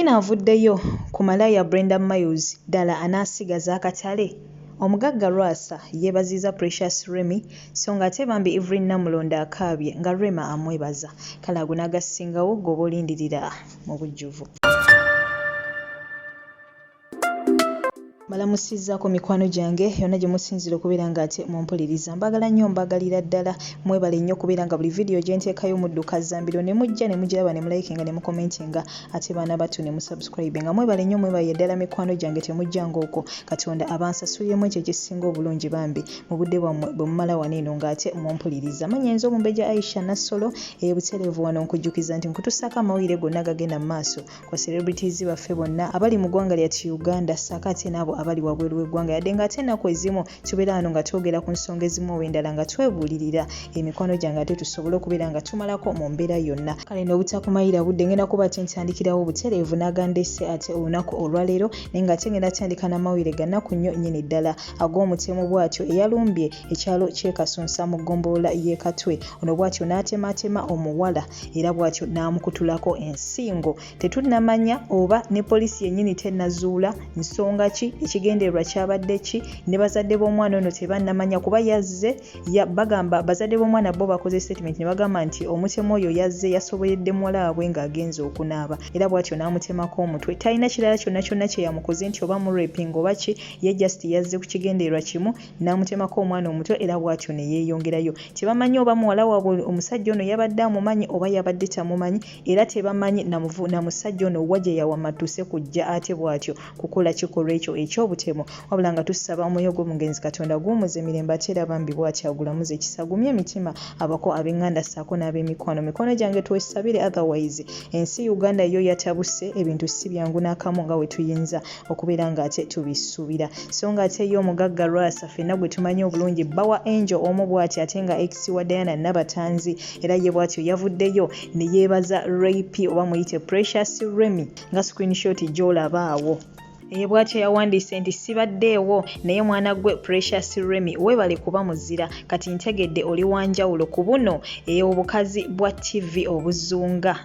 Wina avuddeyo ku malaya Brenda Miles ddala anaasigaza akatale. Omugagga Lwasa yeebazizza Precious Remy so ng'ate bambi Namulondo akaabye nga Rema amwebaza. Kale ago n'agasingawo g'oba olindirira mu bujjuvu. Balamusizzaako mikwano gyange yonna gye musinzira okubeera ng'ate mumpuliriza. Mbagala nnyo mbagalira ddala mwebale nnyo okubeera nga buli vidiyo gye nteekayo mudduka zzambiro ne mujja ne mugiraba ne mulayikinga ne mukomentinga ate baana batu ne musubscribe nga mwebale nnyo mwebale ddala mikwano gyange temujjanga okwo Katonda abansasuliremu ekyo ekisinga obulungi bambi mu budde bwammwe bwe mumala wano eno ng'ate mumpuliriza. Manya nze Omumbejja Aisha Nassolo butereevu wano nkujjukiza nti nkutusaako amawulire gonna gagenda mu maaso kwa celebrities baffe bonna abali mu ggwanga lyattu Uganda ssaako ate n'abo abali wabweru w'eggwanga yadde ng'ate ennaku ezimu tubeera wano nga twogera ku nsonga ezimu oba endala nga twebuulirira emikwano gyange ate tusobole okubeera nga tumalako mu mbeera yonna. Kale n'obutakumayira budde ngenda kuba ntandikirawo butereevu n'agandese ate olunaku olwaleero naye ng'ate ngenda tandika n'amawulire ga nnaku nnyo nnyini ddala ag'omutemu bw'atyo eyalumbye ekyalo ky'e Kasunsa mu ggombolola y'e Katwe. Ono bw'atyo n'atematema omuwala era bw'atyo n'amukutulako ensingo. Tetunnamanya oba ne poliisi yennyini tennazuula nsonga ki ekigendererwa kyabadde ki ne bazadde b'omwana ono tebannamanya kuba yazze bagamba bazadde b'omwana bo bakoze statement ne bagamba nti omutemu oyo yazze yasoboledde muwala waabwe ng'agenze okunaaba era bw'atyo n'amutemako omutwe. Talina kirala kyonna kyonna kye yamukoze nti oba mureping oba ki ye just yazze ku kigendererwa kimu n'amutemako omwana omutwe era bw'atyo ne yeeyongerayo. Tebamanyi oba muwala waabwe omusajja ono yabadde amumanyi oba yabadde tamumanyi era tebamanyi na musajja ono wa gye yawamatuuse kujja ate bw'atyo kukola kikolwa ekyo eky'obutemu wabula nga tusaba omwoyo gw'omugenzi Katonda guwummuze emirembe ate era bambi bw'atyo agulamuze ekisa gumye emitima abako ab'eŋŋanda ssaako n'ab'emikwano. Mikono gyange twesabire otherwise ensi Uganda yo yatabuse ebintu si byangu n'akamu nga we tuyinza okubeera ng'ate tubisuubira. So ng'ate yo omugagga Lwasa ffenna gwe tumanyi obulungi bbawa Angel omu bw'ati ate nga ex wa Diana Nabatanzi era ye bw'atyo yavuddeyo ne yeebaza Rape oba muyite Precious Remy nga screenshot gy'olaba awo. Bw'atyo yawandiise nti sibaddeewo naye mwana gwe Precious Remy weebale kuba muzira kati ntegedde oli wanjawulo ku buno obukazi bwa TV obuzunga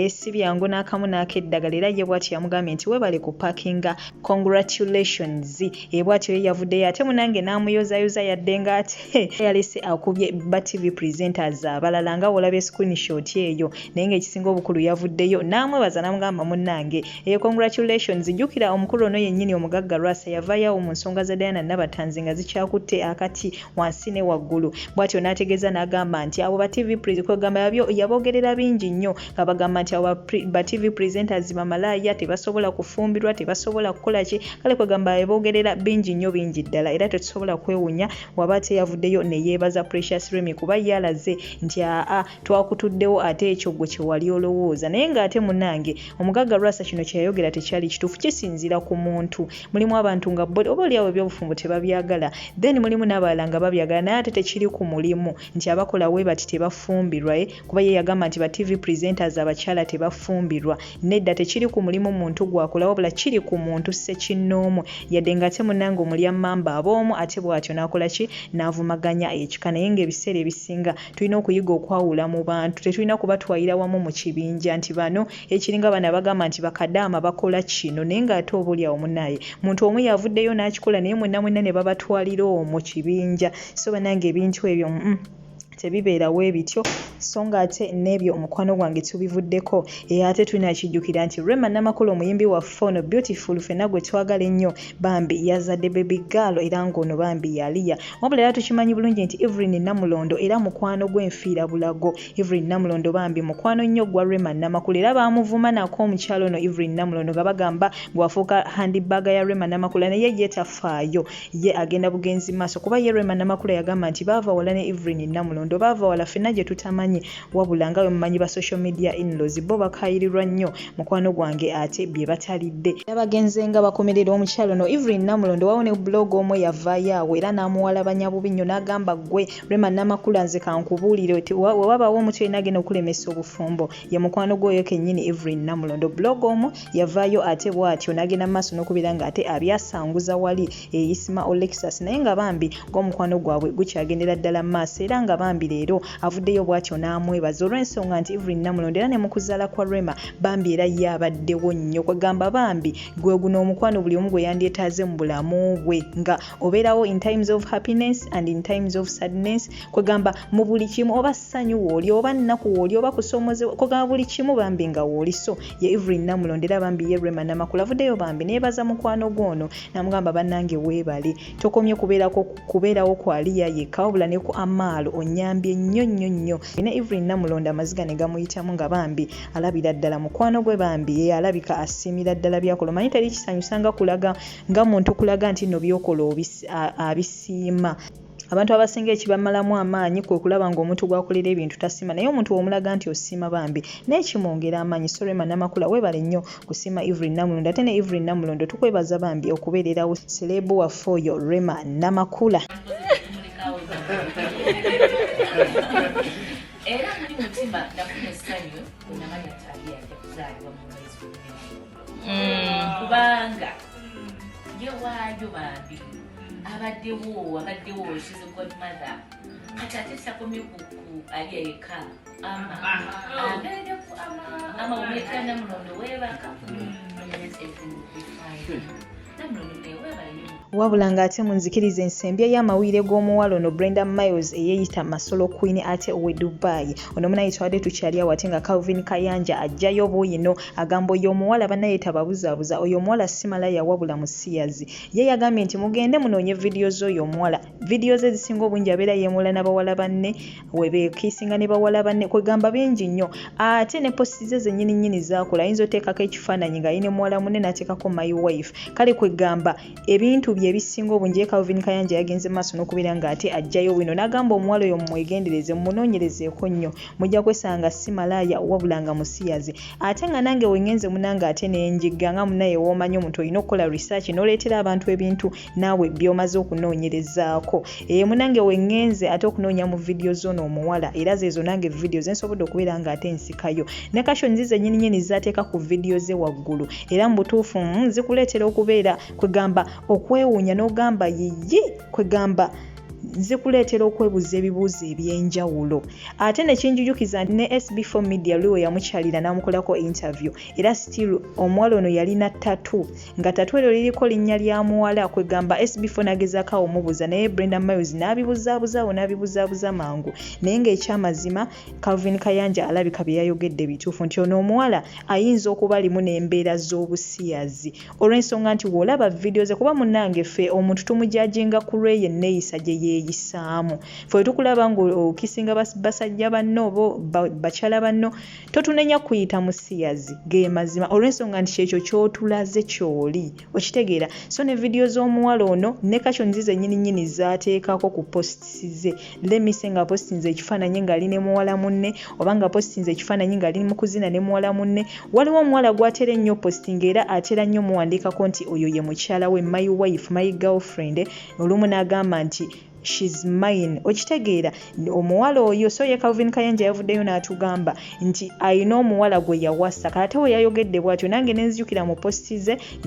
si byangu n'akamu n'akeddagala era ye bw'atyo yamugambye nti weebale ku parkinga congratulations. Bw'atyo ye yavuddeyo ate munange n'amuyozayoza yadde ng'ate yalese akubye ba TV presenters abalala nga olabye screenshot eyo naye ng'ekisinga obukulu yavuddeyo n'amwebaza n'amugamba munnange congratulations. Jjukira omukulu ono yennyini omugagga Lwasa yavaayo mu nsonga za Diana Nabatanzi nga zikyakutte akati wansi ne waggulu. Bw'atyo n'ategeeza n'agamba nti abo ba TV kwegamba yabogerera bingi nnyo nga bagamba nti abo ba TV presenters bamalaaya tebasobola kufumbirwa tebasobola kukola ki kale kwegamba yabogerera bingi nnyo bingi ddala era tetusobola kwewunya waba ate yavuddeyo ne yeebaza Precious Remy kuba yalaze nti twakutuddewo ate ekyo gwe kye wali olowooza naye ng'ate munnange omugagga Lwasa kino kye yayogera tekyali kituufu kisinzira ku muntu. Mulimu abantu nga oba oliawo ebyobufumbo tebabyagala then mulimu n'abalala nga babyagala naye ate tekiri ku mulimu nti abakola we bati tebafumbirwa kuba ye yagamba nti ba TV presenters abakyala tebafumbirwa nedda tekiri ku mulimu muntu gwakola wabula kiri ku muntu ssekinnoomu yadde ng'ate munnange omulya mamba ab'omu ate bw'atyo n'akola ki n'avumaganya ekika naye ng'ebiseera ebisinga tulina okuyiga okwawula mu bantu tetulina kubatwalira wamu mu kibinja nti bano ekiringa bano abagamba nti bakadaama bakola kino naye ng'ate oba oliawo munnaye muntu omu yavuddeyo n'akikola naye mwenna ne babatwalira mu kibinja so banange ebintu ebyo tebibeerawo ebityo so ng'ate n'ebyo omukwano gwange tubivuddeko ate tulina kijjukira nti Rema Namakula omuyimbi waffe ono beautiful ffenna gwe twagala ennyo bambi yazadde baby girl era ng'ono bambi yaliya wabula era tukimanyi bulungi nti Namulondo era mukwano gw'enfiira bulago Namulondo bambi mukwano nnyo gwa Rema Namakula era baamuvuma nako omukyalo ono Namulondo nga bagamba gwafuuka handbag ya Rema Namakula naye ye tafaayo ye agenda bugenzi maaso kuba ye Rema Namakula yagamba nti baava wala ne Namulondo baava wala ffenna gye tutamanyi wabula nga we mumanyi ba social media in-laws bo bakayirirwa nnyo mukwano gwange ate bye batalidde abagenze nga bakomerera omukyalo no Namulondo wawo ne blog omwe yavaayo awo era n'amuwalabanya bubi nnyo n'agamba gwe Rema Namakula nze kankubuulire wabaawo omuntu yenna agenda okulemesa obufumbo ye mukwano gwoyo kennyini Namulondo blog omwe yavaayo ate bw'atyo n'agenda mu maaso n'okubeera ng'ate abyasanguza wali Isma Olexus naye nga bambi ng'omukwano gwabwe gukyagendera ddala mu maaso era nga bambi leero avuddeyo bw'atyo n'amwebaza olw'ensonga nti Evelyn Namulondo era ne mu kuzaala kwa Rema bambi era yabaddewo nnyo kwegamba bambi gwe guno omukwano buli omu gwe yandyetaaze mu bulamu bwe nga obeerawo in times of happiness and in times of sadness kwegamba mu buli kimu oba ssanyu wooli oba nnaku wooli oba kusoomozebwa kwegamba buli kimu bambi nga wooli so ye Evelyn Namulondo era bambi ye Rema Namakula avuddeyo bambi neebaza mukwano gwono namugamba bannange weebale tokomye kubeerawo ku Aliya yekka wabula ne ku Amaalo onnyambye nnyo ne Evelyn Namulondo amaziga ne gamuyitamu nga bambi alabira ddala mukwano gwe bambi ye alabika asiimira ddala byakola manyi teri kisanyusanga kulaga nga muntu kulaga nti nno byokola abisiima abantu abasinga ekibamalamu amaanyi kwe kulaba ng'omuntu gwakolera ebintu tasiima naye omuntu omulaga nti osiima bambi n'ekimwongera amaanyi so Rema Namakula weebale nnyo kusiima Evelyn Namulondo ate ne Evelyn Namulondo tukwebaza bambi okubeererawo selebu waffe oyo Rema Namakula era muri mutima ndafuna essanyu namanya tabia ya kuzaalibwa mu mwezi kubanga ye waayo bambi abaddewo she's a godmother kati ate sakomye ku Aliya yekka abeere ku ama omuyitira Namulondo weebaka Namulondo weebale wabula ng'ate munzikiriza ensembya y'amawulire g'omuwala ono Brenda Miles eyeeyita Masolo Queen ate owe Dubai ono munaye twadde tukyali awo ate nga Calvin Kayanja ajjayo buyino agamba oyo omuwala bannaye tababuzaabuza oyo omuwala si malaya wabula musiyazi ye yagambye nti mugende munoonye vidiyo z'oyo omuwala vidiyo ze ezisinga obungi abeera yeemula n'abawala banne webeekiisinga ne bawala banne kwegamba bingi nnyo ate ne posti ze zennyini zaakola ayinza oteekako ekifaananyi ng'ayina muwala munne n'ateekako my wife kale kwegamba ebintu ebisinga obungi Calvin Kayanja yagenze maaso n'okubeera ng'ate ajjayo wino n'agamba omuwala oyo mumwegendereze mumunoonyerezeeko nnyo mujja kwesanga si malaaya wabula nga musiyazi ate nga nange wengenze munange ate nenjigga nga munaye woomanyi omuntu olina okukola research n'oleetera abantu ebintu naawe by'omaze okunoonyerezaako munange wengenze ate okunoonya mu vidiyo z'ono omuwala era zeezo nange vidiyo ze nsobodde okubeera ng'ate nsikayo ne kasho nzize nnyini zaateeka ku vidiyo ze waggulu era mu butuufu zikuleetera okubeera kwegamba okwewuunya n'ogamba yiyi kwegamba zikuleetera okwebuuza ebibuuzo eby'enjawulo ate ne kinjujukiza ne SB4 Media lwe yamukyalira n'amukolako interview era still omuwala ono yalina tatu nga tatu eryo liriko linnya lya muwala kwegamba SB4 nagezaako omubuuza naye Brenda Miles n'abibuzaabuza mangu naye ng'ekyamazima Calvin Kayanja alabika bye yayogedde bituufu nti ono omuwala ayinza okuba alimu n'embeera z'obusiyazi olw'ensonga nti w'olaba vidiyo ze kuba munnange ffe omuntu tumujajinga ku lwe yenneeyisa gye yeeyisaamu ffe tukulaba ng'okisinga basajja banno oba bakyala banno totunenya kuyita musiyazi ge mazima olw'ensonga nti kyekyo ky'otulaze ky'oli okitegeera so ne vidiyo z'omuwala ono ne kasho nzize nnyini zaateekako ku posti ze lemise nga postinze ekifaananyi ng'ali ne muwala munne oba nga postinze ekifaananyi ng'ali mu kuzina ne muwala munne waliwo omuwala gw'atera ennyo posting era atera nnyo muwandiikako nti oyo ye mukyala we my wife my girlfriend olumu n'agamba nti she's mine okitegeera omuwala oyo so ye Calvin Kayanja yavuddeyo n'atugamba nti ayina omuwala gwe yawasa kate we yayogedde bw'atyo nange nenzijukira mu posti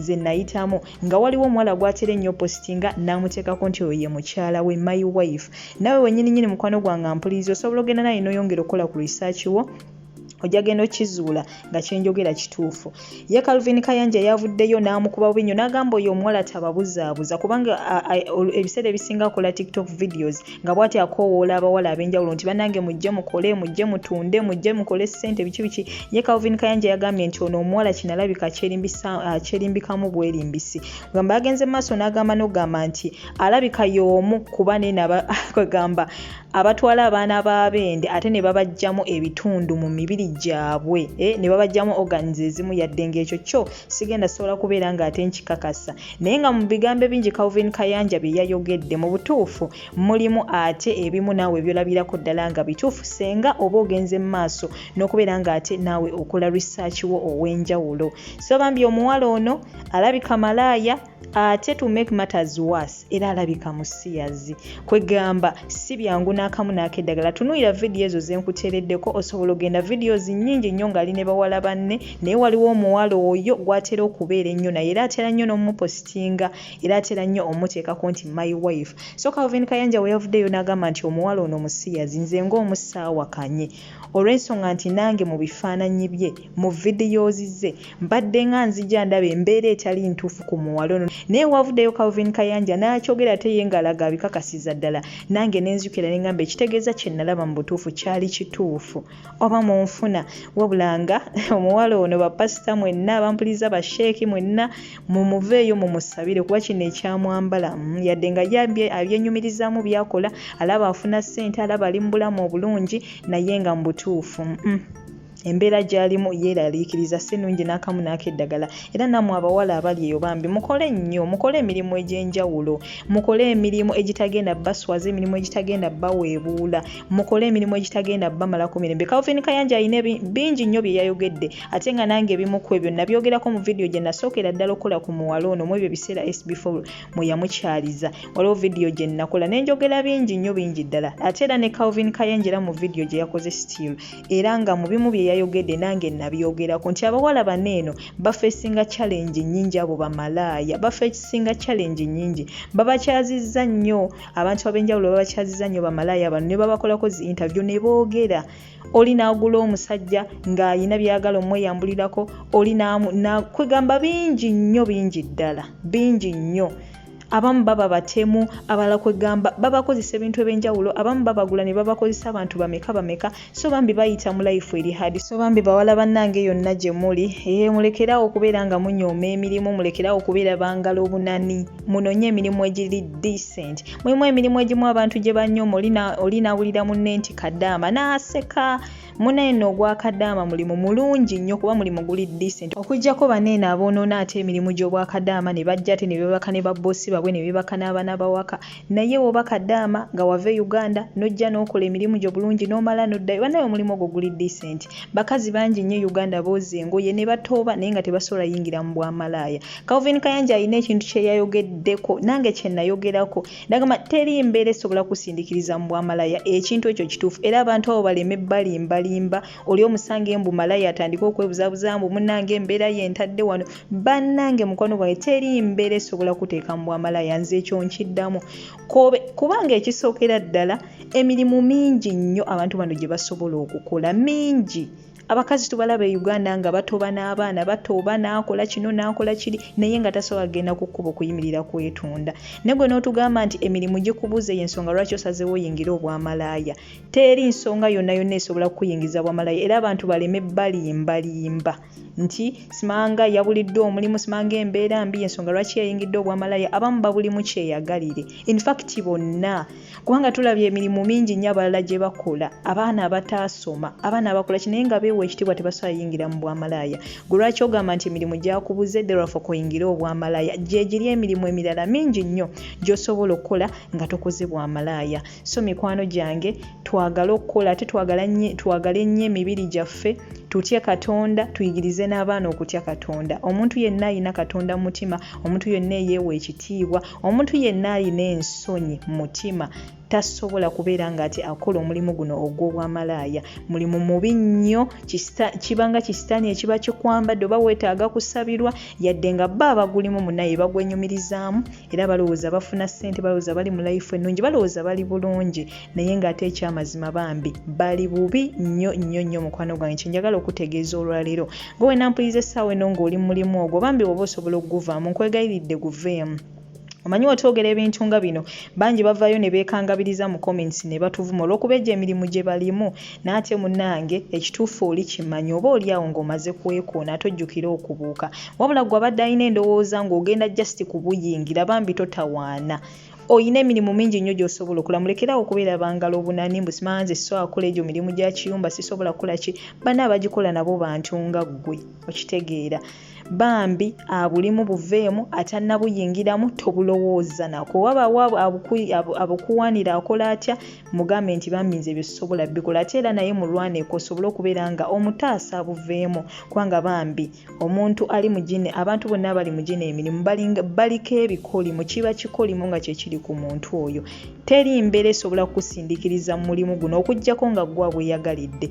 ze nayitamu nga waliwo omuwala gw'atera ennyo postinga n'amuteekako nti oyo ye mukyala we my wife nawe wennyini mukwano gwange ampuliriza osobola ogenda naye n'oyongera okukola ku research wo ojja genda okizuula nga kyenjogera kituufu ye Calvin Kayanja yavuddeyo n'amukuba bubinyo n'agamba oyo omuwala tababuzaabuza kubanga ebiseera ebisinga akola TikTok videos nga bw'ati akoowoola abawala ab'enjawulo nti bannange mujje mukole mujje mutunde mujje mukole ssente biki ye Calvin Kayanja yagambye nti ono omuwala kinalabika kyerimbikamu bwerimbisi gamba yagenze maaso n'agamba n'ogamba nti alabika y'omu kuba kwegamba abatwala abaana b'abende ate ne babajjamu ebitundu mu mibiri gyabwe ne babajjamu organs ezimu yadde ng'ekyo kyo sigenda sobola kubeera ng'ate nkikakasa naye nga mu bigambo bingi Calvin Kayanja bye yayogedde mu butuufu mulimu ate ebimu naawe byolabirako ddala nga bituufu senga oba ogenze mu maaso n'okubeera ng'ate naawe okola research wo ow'enjawulo so bambi omuwala ono alabika malaaya ate to make matters worse era alabika musiyazi kwegamba si byangu n'akamu n'akeddagala tunuulira vidiyo ezo ze nkuteereddeko osobola ogenda vidiyo emboozi nnyingi nnyo ng'ali ne bawala banne naye waliwo omuwala oyo gw'atera okubeera ennyo naye era atera nnyo n'omupositinga era atera nnyo omuteekako nti my wife. So Calvin Kayanja we yavuddeyo n'agamba nti omuwala ono musiyazi nze ng'omusaawakanye olw'ensonga nti nange mu bifaananyi bye mu videos ze mbadde nga nzija ndaba embeera etali ntuufu ku muwala ono naye wavuddeyo Calvin Kayanja n'akyogera ate ye ng'alaga abikakasiza ddala nange nenzukira ne ngamba ekitegeeza kye nalaba mu butuufu kyali kituufu oba munfuna wabula nga omuwala ono bapasita mwenna abampuliza basheeki mwenna mumuveeyo mumusabire kuba kino ekyamwambala yadde nga abyenyumirizaamu byakola alaba afuna ssente alaba ali mu bulamu obulungi naye nga mu butuufu embeera gy'alimu yeeraliikiriza si nnungi n'akamu n'akeddagala. Era nammwe abawala abali eyo bambi mukole nnyo, mukole emirimu egy'enjawulo, mukole emirimu egitagenda baswaza, emirimu egitagenda baweebuula, mukole emirimu egitagenda bamalako mirembe. Calvin Kayanja alina bingi nnyo bye yayogedde ate nga nange ebimu ku ebyo nabyogerako mu vidiyo gye nasookera ddala okukola ku muwala ono mu ebyo biseera SB4 mwe yamukyaliza. Waliwo vidiyo gye nakola nenjogera bingi nnyo bingi ddala ate era ne Calvin Kayanja era mu vidiyo gye yakoze still era nga mu bimu bye yayogedde nange nabyogerako nti abawala baneeno bafeesinga challenge nnyingi abo bamalaaya bafeesinga challenge nnyingi babakyazizza nnyo abantu ab'enjawulo babakyazizza nnyo bamalaaya bano ne babakolako zi interview ne boogera oli n'agula omusajja ng'ayina byagala omweyambulirako oli kwegamba bingi nnyo bingi ddala bingi nnyo. Abamu baba batemu abala kwegamba babakozesa ebintu ebyenjawulo abamu babagula ne babakozesa abantu bameka so bambi bayita mu life eri hard so bambi bawala bannange yonna gye muli mulekerawo okubeera nga munyooma emirimu mulekerawo okubeera bangala obunani munonye emirimu egiri decent mulimu emirimu egimu abantu gye banyooma oli n'awulira munne nti kaddaama n'aseka muneeno ogwa kaddaama mulimu mulungi nnyo kuba mulimu guli decent okuggyako baneeno aboonoona ate emirimu gy'obwa kaddaama ne bajja ate ne bebaka ne babbosi babwe ne bebaka n'abaana bawaka naye oba kaddaama nga wava Uganda n'ojja n'okola emirimu gyo bulungi n'omala n'oddayo banaye omulimu ogwo guli decent. Bakazi bangi nnyo Uganda booza engoye ne batooba naye nga tebasobola yingira mu bwamalaaya. Calvin Kayanja alina ekintu kye yayogeddeko nange kye nayogerako ndagamba teri mbeera esobola kusindikiriza mu bwamalaaya ekintu ekyo kituufu era abantu abo baleme balimba oli omusanga embu malaaya atandika okwebuzaabuza mbu munnange embeera yentadde wano bannange mukwano gwange teri mbeera esobola kuteeka mu bwamalaaya nze ekyo nkiddamu kubanga ekisookera ddala emirimu mingi nnyo abantu bano gye basobola okukola mingi. Abakazi tubalaba e Uganda nga batooba n'abaana batooba n'akola kino n'akola kiri naye nga tasobola kugenda ku kkubo kuyimirira kwetunda. Ne gwe n'otugamba nti emirimu gikubuze y'ensonga lwaki osazeewo oyingira obwamalaaya. Teri nsonga yonna yonna esobola kukuyingiza bwamalaaya era abantu baleme balimbalimba nti simanga yabuliddwa omulimu simanga embeera mbi ensonga lwaki yayingidde obwamalaaya abamu babulimu kyeyagalire. In fact bonna kubanga tulabye emirimu mingi nnyo abalala gye bakola abaana abataasoma abaana abakola kinaye nga beewa ekitiibwa tebasobola yingira mu bwamalaaya. Gwe lwaki ogamba nti emirimu gyakubuze therefore koyingira obwamalaaya gye giri emirimu emirala mingi nnyo gy'osobola okukola nga tokoze bwamalaaya. So mikwano gyange twagala okukola ate twagale nnyo emibiri gyaffe tutye Katonda tuyigirize n'abaana okutya Katonda. Omuntu yenna alina Katonda mu mutima omuntu yenna eyeewa ekitiibwa omuntu yenna alina ensonyi mu mutima tasobola kubeera nga ati akola omulimu guno ogw'obwamalaaya. Mulimu mubi nnyo kibanga kisitaani ekiba kikwambadde oba weetaaga kusabirwa yadde nga bba abagulimu munaye bagwenyumirizaamu era balowooza bafuna ssente balowooza bali mu life ennungi balowooza bali bulungi naye ng'ate ekyamazima bambi bali bubi nnyo nnyo nnyo mukwano gwange kyenjagala okutegeeza olwaleero. Gwe wenampuliriza essaawa eno ng'oli mu mulimu ogwo bambi oba osobola okuguvaamu nkwegayiridde guveemu. Omanyi otwogera ebintu nga bino bangi bavaayo ne beekangabiriza mu comments ne batuvuma olw'okuba egyo emirimu gye balimu n'ate munnange ekituufu oli kimanyi oba oli awo ng'omaze kwekoona tojjukira okubuuka wabula gwe abadde alina endowooza ng'ogenda just kubuyingira bambi totawaana. Oyina emirimu mingi nnyo gy'osobola okukola mulekerawo okubeera bangala obunani mbu simanze so akola egyo mirimu gya kiyumba sisobola kukola ki bana abagikola nabo bantu nga ggwe okitegeera. Bambi abulimu buveemu atannabuyingiramu tobulowooza nako waba abukuwanira akola atya mugambe nti bambi nze bye sisobola bikola ate era naye mulwaneeko osobole okubeera nga omutaasa abuveemu kubanga bambi omuntu ali mu gine abantu bonna abali mu gine emirimu baliko ebikolimu kiba kikolimu nga kyekiri ku muntu oyo. Teri mbeera esobola kukusindikiriza mu mulimu guno okuggyako nga gwe bweyagalidde.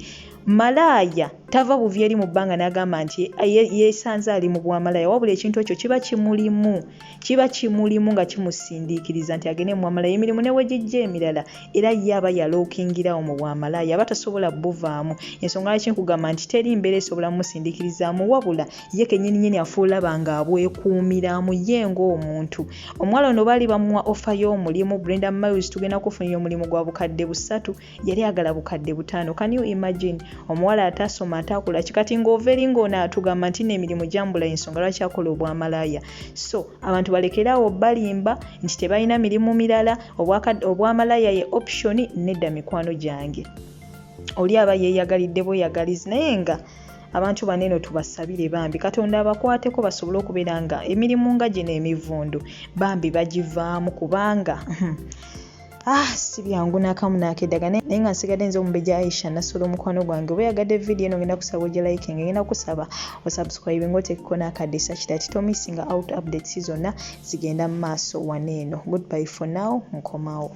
malaaya tava buvi eri mu bbanga n'agamba nti yeesanze ali mu bwamalaaya wabula ekintu ekyo kiba kimulimu nga kimusindiikiriza nti agende mu bwamalaaya emirimu ne wegijja emirala era ye aba yalookingirawo mu bwamalaaya aba tasobola buvaamu ensonga lwaki nkugamba nti teri mbeera esobola mumusindiikirizaamu wabula ye kennyini afuulaba nga abwekuumiramu ye ng'omuntu. Omuwala ono baali bamuwa ofa y'omulimu Brenda Miles tugenda kufunira omulimu gwa bukadde 3 yali agala bukadde 5. Can you imagine omuwala atasoma atakula kikati ng'ova eri ng'ono atugamba nti n'emirimu gyambula ensonga lwaki akola obwamalaaya. So abantu balekerawo balimba nti tebalina mirimu mirala obwamalaaya ye option nedda mikwano gyange. Oli aba yeeyagalidde bweyagalizi naye nga abantu baneno tubasabire bambi Katonda abakwateko basobole okubeera nga emirimu nga gino emivundu bambi bagivaamu kubanga si byangu n'akamu n'akeddaga naye nga nsigadde nze Omumbejja Aisha Nasolo omukwano gwange oba yagadde vidiyo eno ngenda kusaba ojja liking ngenda kusaba osubscribe ng'oteekeko n'akadisa kitati tomissinga out updates zonna zigenda mu maaso waneeno. Goodbye for now nkomawo.